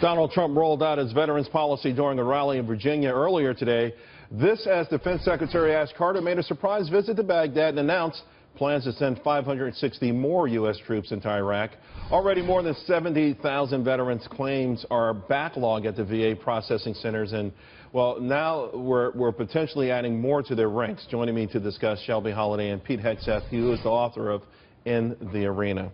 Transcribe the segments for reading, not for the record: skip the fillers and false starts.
Donald Trump rolled out his veterans policy during a rally in Virginia earlier today. This as Defense Secretary Ash Carter made a surprise visit to Baghdad and announced plans to send 560 more U.S. troops into Iraq. Already more than 70,000 veterans' claims are backlogged at the VA processing centers, and well, now we're potentially adding more to their ranks. Joining me to discuss, Shelby, Holliday, and Pete Hegseth, who is the author of In the Arena.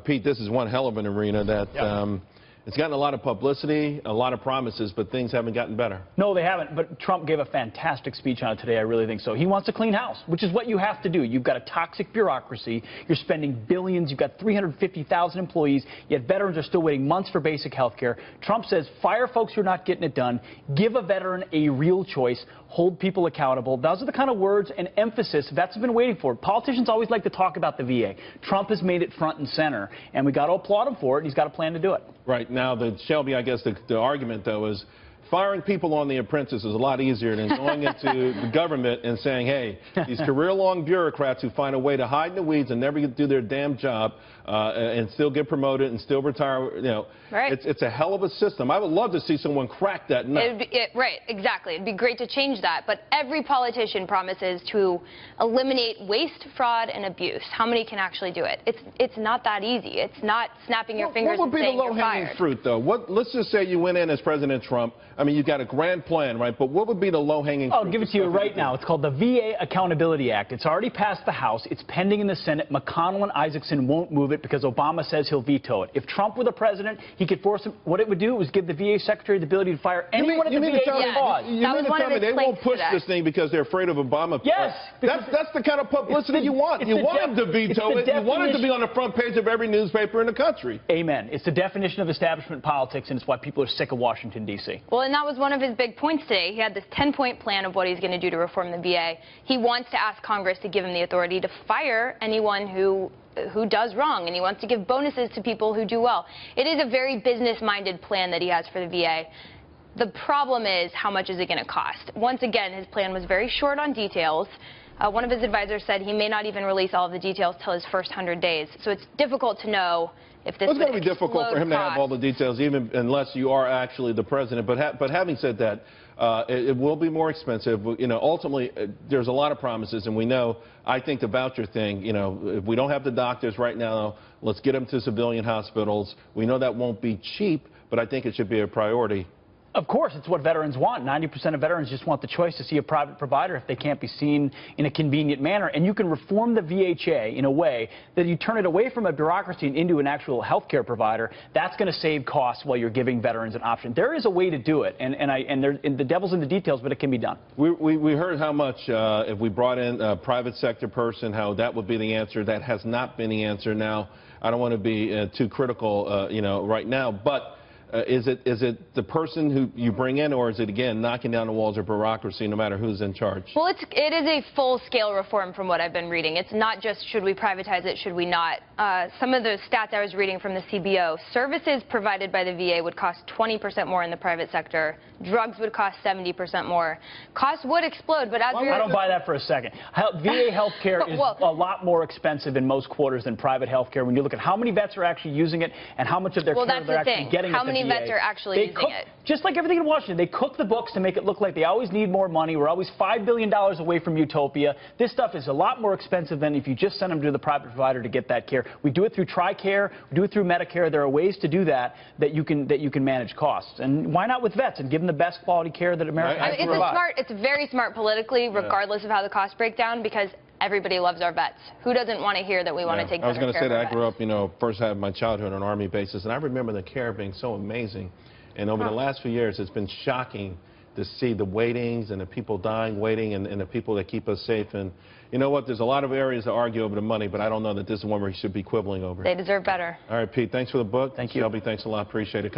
Pete, this is one hell of an arena that it's gotten a lot of publicity, a lot of promises, but things haven't gotten better. No, they haven't, but Trump gave a fantastic speech on it today. I really think so. He wants a clean house, which is what you have to do. You've got a toxic bureaucracy. You're spending billions. You've got 350,000 employees, yet veterans are still waiting months for basic health care. Trump says fire folks who are not getting it done, give a veteran a real choice, hold people accountable. Those are the kind of words and emphasis vets have been waiting for. Politicians always like to talk about the VA. Trump has made it front and center, and we got to applaud him for it, and he's got a plan to do it. Right. Now, Shelby, I guess the argument, though, is firing people on The Apprentice is a lot easier than going into the government and saying, hey, these career-long bureaucrats who find a way to hide in the weeds and never do their damn job and still get promoted and still retire, you know, right. It's a hell of a system. I would love to see someone crack that nut. Right, exactly. It'd be great to change that, but every politician promises to eliminate waste, fraud, and abuse. How many can actually do it? It's not that easy. It's not snapping your fingers and saying you're fired. What would be the low-hanging fruit, though? Let's just say you went in as President Trump. I mean, you've got a grand plan, right? But what would be the low-hanging fruit? I'll give it to you right now. It's called the VA Accountability Act. It's already passed the House. It's pending in the Senate. McConnell and Isaacson won't move it because Obama says he'll veto it. If Trump were the president, he could force him. What it would do was give the VA secretary the ability to fire anyone at the VA cause. You mean to tell me they won't push this thing because they're afraid of Obama? Yes. That's the kind of publicity you want. You want him to veto it. You want it to be on the front page of every newspaper in the country. Amen. It's the definition of establishment politics, and it's why people are sick of Washington, D.C. Well, and that was one of his big points today. He had this 10-point plan of what he's going to do to reform the VA. He wants to ask Congress to give him the authority to fire anyone who does wrong, and he wants to give bonuses to people who do well. It is a very business-minded plan that he has for the VA. The problem is, how much is it going to cost? Once again, his plan was very short on details. One of his advisors said he may not even release all of the details till his first 100 days. So it's difficult to know if this It's going to be difficult for him to have all the details, even unless you are actually the president. But having said that, it will be more expensive. You know, ultimately, there's a lot of promises, and we know. I think the voucher thing. You know, if we don't have the doctors right now, let's get them to civilian hospitals. We know that won't be cheap, but I think it should be a priority. Of course, it's what veterans want. 90% of veterans just want the choice to see a private provider if they can't be seen in a convenient manner. And you can reform the VHA in a way that you turn it away from a bureaucracy and into an actual health care provider. That's going to save costs while you're giving veterans an option. There is a way to do it, and the devil's in the details, but it can be done. We heard how much if we brought in a private sector person, how that would be the answer. That has not been the answer. Now, I don't want to be too critical, you know, right now, but is it the person who you bring in, or is it, again, knocking down the walls of bureaucracy no matter who's in charge? Well, it is a full-scale reform from what I've been reading. It's not just should we privatize it, should we not. Some of the stats I was reading from the CBO, services provided by the VA would cost 20% more in the private sector. Drugs would cost 70% more. Costs would explode, but as I don't buy that for a second. VA health care is a lot more expensive in most quarters than private health care when you look at how many vets are actually using it and how much of their care they're actually getting at the VA. Vets are actually using it. Just like everything in Washington, they cook the books to make it look like they always need more money. We're always $5 billion away from utopia. This stuff is a lot more expensive than if you just send them to the private provider to get that care. We do it through TRICARE. We do it through Medicare. There are ways to do that you can manage costs. And why not with vets and give them the best quality care that America has to provide? It's very smart politically, regardless of how the costs break down, because everybody loves our vets. Who doesn't want to hear that we want to take better care of our vets? I was going to say that I grew up, you know, first had my childhood on Army bases, and I remember the care being so amazing. And over the last few years, it's been shocking to see the waitings and the people dying waiting and the people that keep us safe. And you know what? There's a lot of areas to argue over the money, but I don't know that this is one we should be quibbling over. They deserve better. All right, Pete, thanks for the book. Thank you. Shelby, thanks a lot. Appreciate it.